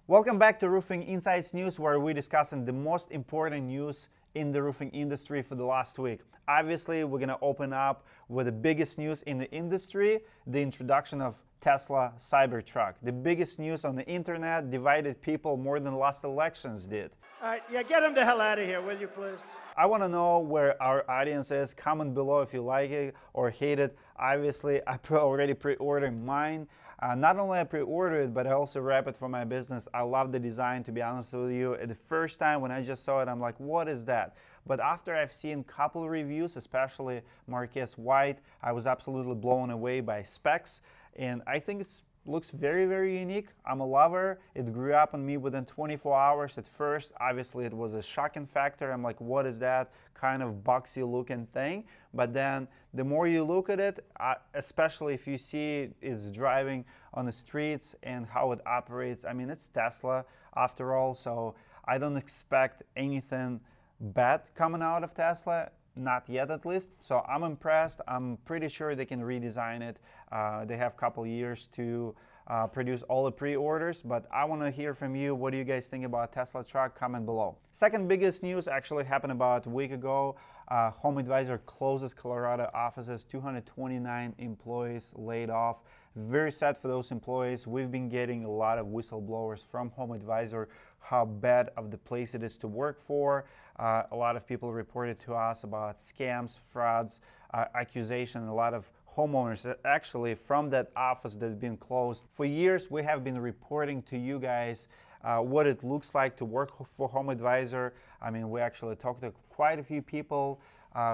Welcome back to Roofing Insights News, where we're discussing the most important news in the roofing industry for the last week. Obviously, we're going to open up with the biggest news in the industry, the introduction of Tesla Cybertruck. The biggest news on the internet, divided people more than last elections did. All right, yeah, get him the hell out of here, will you please? I want to know where our audience is. Comment below if you like it or hate it. Obviously, I already pre-ordered mine. Not only I pre-ordered it, but I also wrap it for my business. I love the design, to be honest with you. The first time when I just saw it, I'm like, what is that? But after I've seen a couple reviews, especially Marquez White, I was absolutely blown away by specs. And I think it looks very, very unique. I'm a lover. It grew up on me within 24 hours. At first, obviously, it was a shocking factor. I'm like, what is that kind of boxy looking thing? But then the more you look at it, especially if you see it's driving on the streets and how it operates, I mean, it's Tesla after all, so I don't expect anything bad coming out of Tesla. Not yet, at least. So I'm impressed. I'm pretty sure they can redesign it. They have a couple years to produce all the pre-orders, but I want to hear from you. What do you guys think about Tesla truck? Comment below. Second biggest news actually happened about a week ago. HomeAdvisor closes Colorado offices, 229 employees laid off. Very sad for those employees. We've been getting a lot of whistleblowers from HomeAdvisor how bad of the place it is to work for. A lot of people reported to us about scams, frauds, accusation. A lot of homeowners actually from that office that's been closed. For years, we have been reporting to you guys what it looks like to work for HomeAdvisor. I mean, we actually talked to quite a few people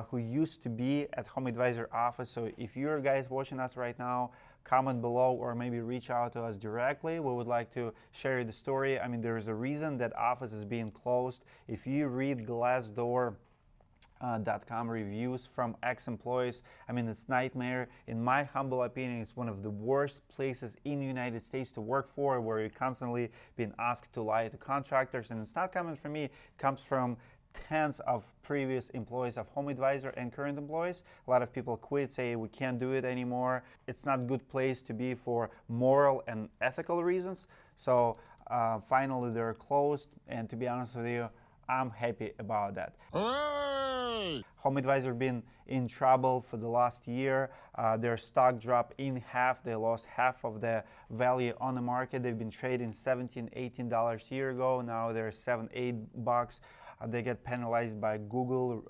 who used to be at HomeAdvisor office. So if you're guys watching us right now, comment below or maybe reach out to us directly. We would like to share the story. I mean, there's a reason that office is being closed. If you read Glassdoor.com reviews from ex-employees, I mean, it's nightmare. In my humble opinion, it's one of the worst places in the United States to work for, where you're constantly being asked to lie to contractors. And it's not coming from me, it comes from tens of previous employees of HomeAdvisor and current employees. A lot of people quit, say we can't do it anymore. It's not a good place to be for moral and ethical reasons. So finally they're closed, and to be honest with you, I'm happy about that. Hooray! HomeAdvisor been in trouble for the last year. Their stock dropped in half. They lost half of the value on the market. They've been trading $17, $18 a year ago. Now they're $7, $8. They get penalized by Google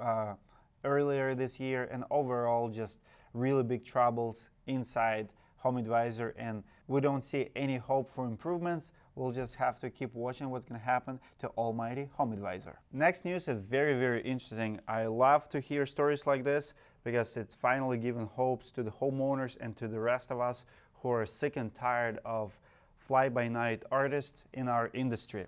earlier this year, and overall just really big troubles inside HomeAdvisor, and we don't see any hope for improvements. We'll just have to keep watching what's going to happen to almighty HomeAdvisor. Next news is very, very interesting. I love to hear stories like this because it's finally giving hopes to the homeowners and to the rest of us who are sick and tired of fly-by-night artists in our industry.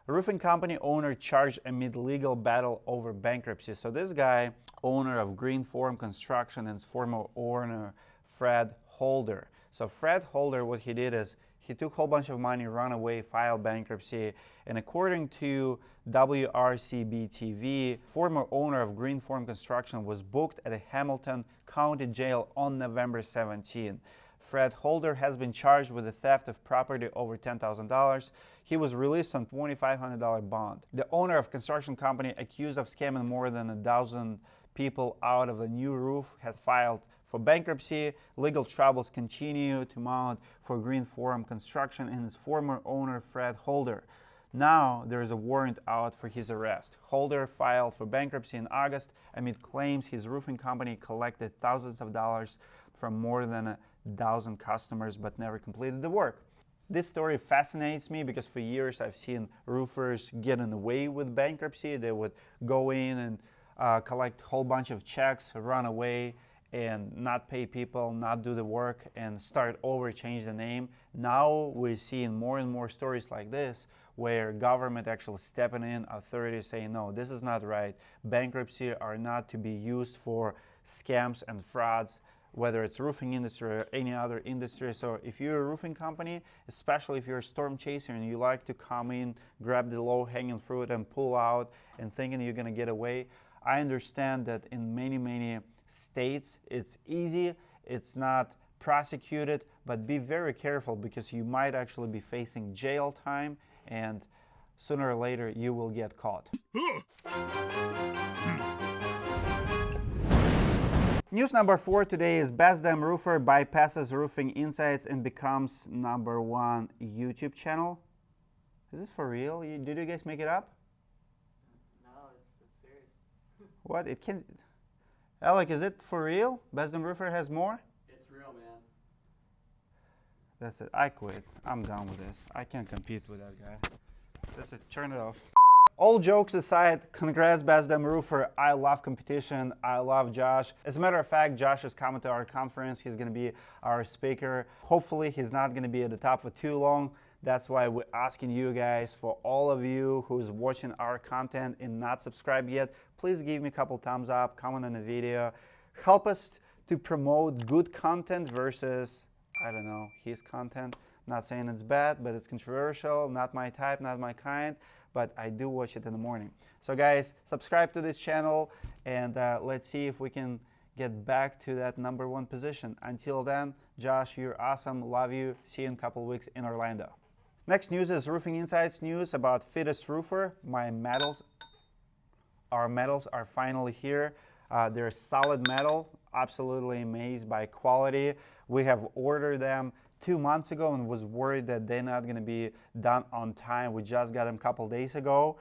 A roofing company owner charged amid legal battle over bankruptcy. So this guy, owner of GreenForm Construction, and his former owner, Fred Holder. So Fred Holder, what he did is he took a whole bunch of money, ran away, filed bankruptcy, and according to WRCB-TV, former owner of GreenForm Construction was booked at a Hamilton County Jail on November 17. Fred Holder has been charged with the theft of property over $10,000. He was released on $2,500 bond. The owner of construction company accused of scamming more than 1,000 people out of a new roof has filed for bankruptcy. Legal troubles continue to mount for GreenForm Construction and its former owner, Fred Holder. Now there is a warrant out for his arrest. Holder filed for bankruptcy in August amid claims his roofing company collected thousands of dollars from more than 1,000 customers but never completed the work. This story fascinates me because for years I've seen roofers getting away with bankruptcy. They would go in and collect a whole bunch of checks, run away, and not pay people, not do the work, and start over, change the name. Now we're seeing more and more stories like this where government actually stepping in, authorities saying, no, this is not right. Bankruptcy are not to be used for scams and frauds, whether it's roofing industry or any other industry. So if you're a roofing company, especially if you're a storm chaser and you like to come in, grab the low-hanging fruit and pull out and thinking you're gonna get away, I understand that in many states it's easy, it's not prosecuted, but be very careful because you might actually be facing jail time and sooner or later you will get caught. News number 4 today is Best Damn Roofer bypasses roofing insights and becomes #1 YouTube channel. Is this for real? Did you guys make it up? No, it's serious. What? It can. Alec, is it for real? Best Damn Roofer has more? It's real, man. That's it. I quit. I'm done with this. I can't compete with that guy. That's it. Turn it off. All jokes aside, congrats, Best Damn Roofer. I love competition. I love Josh. As a matter of fact, Josh is coming to our conference. He's going to be our speaker. Hopefully, he's not going to be at the top for too long. That's why we're asking you guys, for all of you who's watching our content and not subscribed yet, please give me a couple thumbs up, comment on the video. Help us to promote good content versus, I don't know, his content. Not saying it's bad, but it's controversial, not my type, not my kind, but I do watch it in the morning. So guys, subscribe to this channel, and let's see if we can get back to that #1 position. Until then, Josh, you're awesome, love you, see you in a couple weeks in Orlando. Next news is Roofing Insights news about Fittest Roofer. Our medals are finally here. They're solid metal, absolutely amazed by quality. We have ordered them 2 months ago and was worried that they're not going to be done on time. We just got them a couple days ago.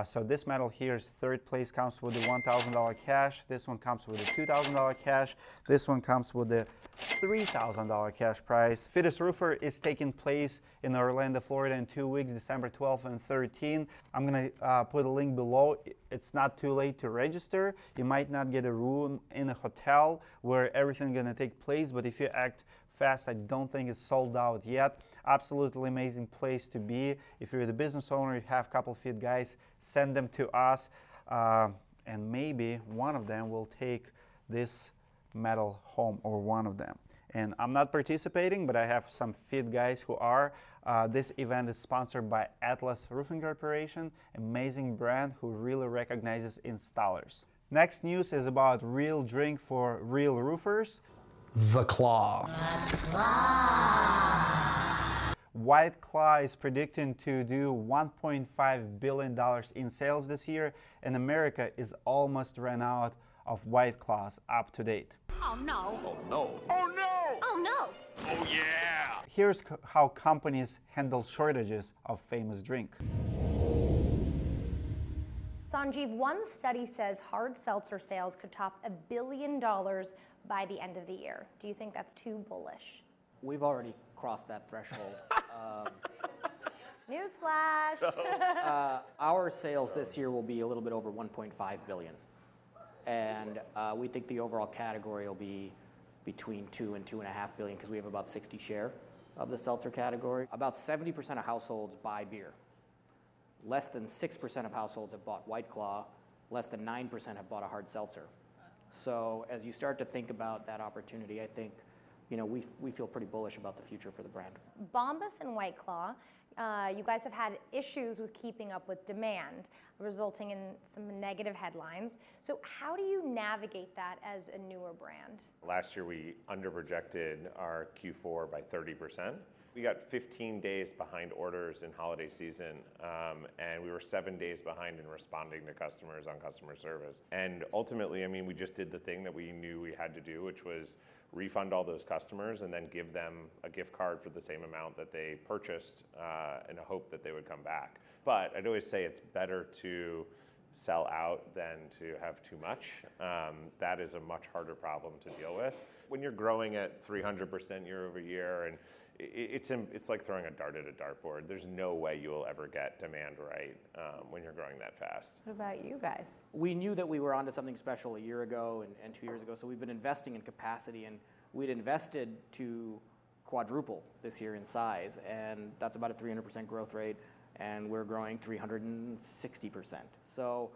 So this medal here is third place, comes with the $1,000 cash. This one comes with the $2,000 cash. This one comes with the $3,000 cash prize. Fittest Roofer is taking place in Orlando, Florida in 2 weeks, December 12th and 13th. I'm going to put a link below. It's not too late to register. You might not get a room in a hotel where everything's going to take place, but if you act fast, I don't think it's sold out yet. Absolutely amazing place to be. If you're the business owner, you have a couple fit guys, send them to us, and maybe one of them will take this medal home, or one of them. And I'm not participating, but I have some fit guys who are. This event is sponsored by Atlas Roofing Corporation, amazing brand who really recognizes installers. Next news is about real drink for real roofers. The Claw. White Claw is predicting to do $1.5 billion in sales this year, and America is almost ran out of White Claws up to date. Oh no. Oh no. Oh no. Oh no. Oh yeah. Here's how companies handle shortages of famous drink. Sanjeev, one study says hard seltzer sales could top $1 billion by the end of the year. Do you think that's too bullish? We've already crossed that threshold. Newsflash! Our sales this year will be a little bit over 1.5 billion. And we think the overall category will be between 2 and 2.5 billion, because we have about 60 share of the seltzer category. About 70% of households buy beer. Less than 6% of households have bought White Claw. Less than 9% have bought a hard seltzer. So as you start to think about that opportunity, I think, we feel pretty bullish about the future for the brand. Bombas and White Claw, you guys have had issues with keeping up with demand, resulting in some negative headlines. So how do you navigate that as a newer brand? Last year we underprojected our Q4 by 30%. We got 15 days behind orders in holiday season, and we were 7 days behind in responding to customers on customer service. And ultimately, we just did the thing that we knew we had to do, which was refund all those customers and then give them a gift card for the same amount that they purchased in a hope that they would come back. But I'd always say it's better to sell out than to have too much. That is a much harder problem to deal with. When you're growing at 300% year over year, and it's like throwing a dart at a dartboard. There's no way you will ever get demand right when you're growing that fast. What about you guys? We knew that we were onto something special a year ago and 2 years ago, so we've been investing in capacity, and we'd invested to quadruple this year in size, and that's about a 300% growth rate, and we're growing 360%. So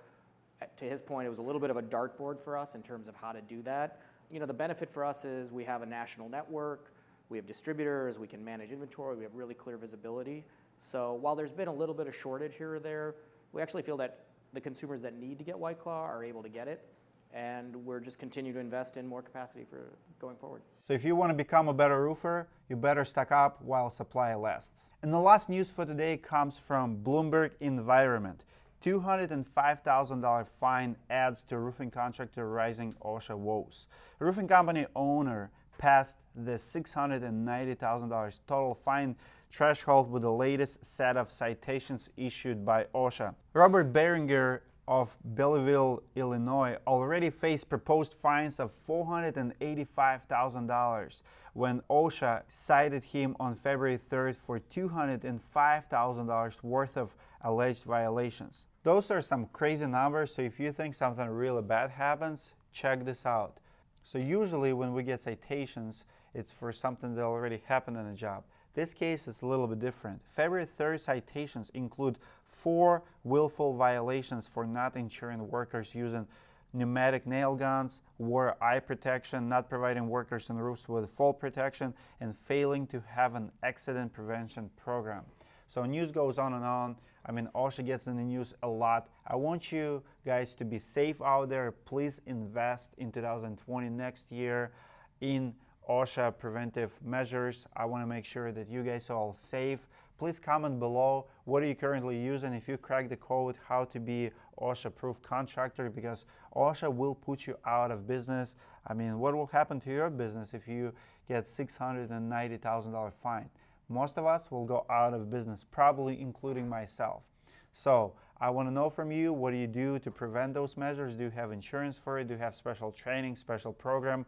to his point, it was a little bit of a dartboard for us in terms of how to do that. The benefit for us is we have a national network, we have distributors, we can manage inventory, we have really clear visibility. So while there's been a little bit of shortage here or there, we actually feel that the consumers that need to get White Claw are able to get it. and we're just continuing to invest in more capacity for going forward. So if you want to become a better roofer, you better stock up while supply lasts. And the last news for today comes from Bloomberg Environment. $205,000 fine adds to roofing contractor rising OSHA woes. A roofing company owner passed the $690,000 total fine threshold with the latest set of citations issued by OSHA. Robert Beringer of Belleville, Illinois, already faced proposed fines of $485,000 when OSHA cited him on February 3rd for $205,000 worth of alleged violations. Those are some crazy numbers, so if you think something really bad happens, check this out. So usually when we get citations, it's for something that already happened in a job. This case is a little bit different. February 3rd citations include 4 willful violations for not insuring workers using pneumatic nail guns, wore eye protection, not providing workers on roofs with fall protection, and failing to have an accident prevention program. So news goes on and on. I mean, OSHA gets in the news a lot. I want you guys to be safe out there. Please invest in 2020 next year in OSHA preventive measures. I want to make sure that you guys are all safe. Please comment below what are you currently using. If you crack the code, how to be OSHA-proof contractor, because OSHA will put you out of business. I mean, what will happen to your business if you get $690,000 fine? Most of us will go out of business, probably including myself. So I want to know from you, what do you do to prevent those measures? Do you have insurance for it? Do you have special training, special program?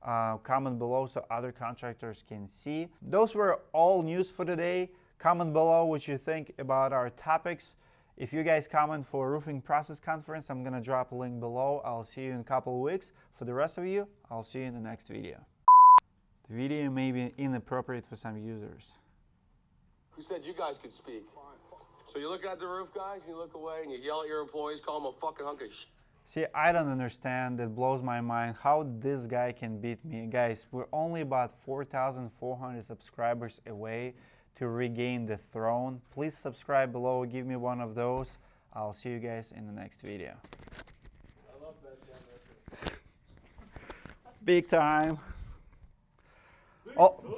Comment below so other contractors can see. Those were all news for today. Comment below what you think about our topics. If you guys comment for Roofing Process Conference, I'm going to drop a link below. I'll see you in a couple of weeks. For the rest of you, I'll see you in the next video. The video may be inappropriate for some users. Who said you guys could speak? So you look at the roof, guys, and you look away, and you yell at your employees, call them a fucking hunk of shit. See, I don't understand. That blows my mind how this guy can beat me. Guys, we're only about 4,400 subscribers away to regain the throne. Please subscribe below. Give me one of those. I'll see you guys in the next video. I love that. Big time. Oh.